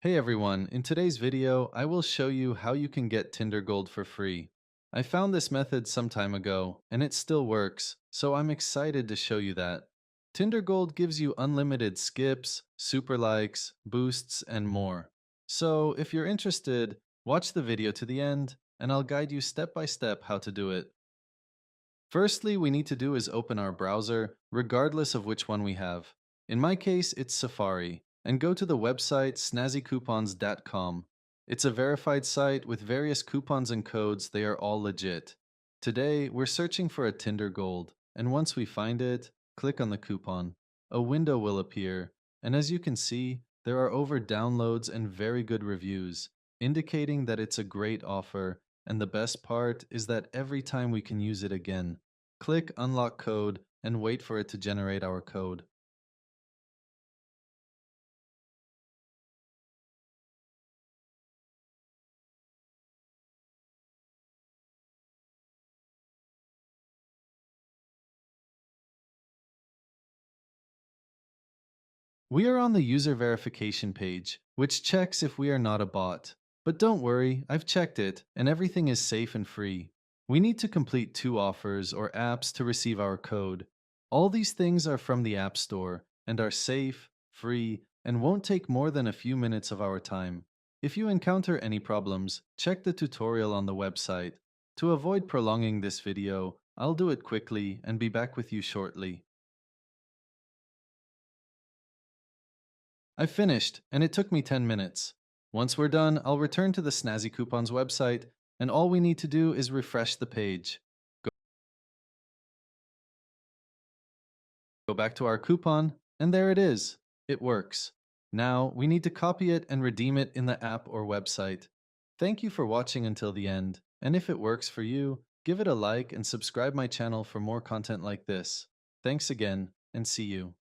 Hey everyone, in today's video, I will show you how you can get Tinder Gold for free. I found this method some time ago, and it still works, so I'm excited to show you that. Tinder Gold gives you unlimited skips, super likes, boosts, and more. So if you're interested, watch the video to the end, and I'll guide you step by step how to do it. Firstly, we need to do is open our browser, regardless of which one we have. In my case, it's Safari, and go to the website snazzycoupons.com. It's a verified site with various coupons and codes, they are all legit. Today, we're searching for a Tinder Gold, and once we find it, click on the coupon. A window will appear, and as you can see, there are over downloads and very good reviews, indicating that it's a great offer, and the best part is that every time we can use it again. Click Unlock Code and wait for it to generate our code. We are on the user verification page, which checks if we are not a bot. But don't worry, I've checked it, and everything is safe and free. We need to complete 2 offers or apps to receive our code. All these things are from the App Store and are safe, free, and won't take more than a few minutes of our time. If you encounter any problems, check the tutorial on the website. To avoid prolonging this video, I'll do it quickly and be back with you shortly. I finished, and it took me 10 minutes. Once we're done, I'll return to the Snazzy Coupons website, and all we need to do is refresh the page. Go back to our coupon, and there it is. It works. Now, we need to copy it and redeem it in the app or website. Thank you for watching until the end, and if it works for you, give it a like and subscribe my channel for more content like this. Thanks again, and see you.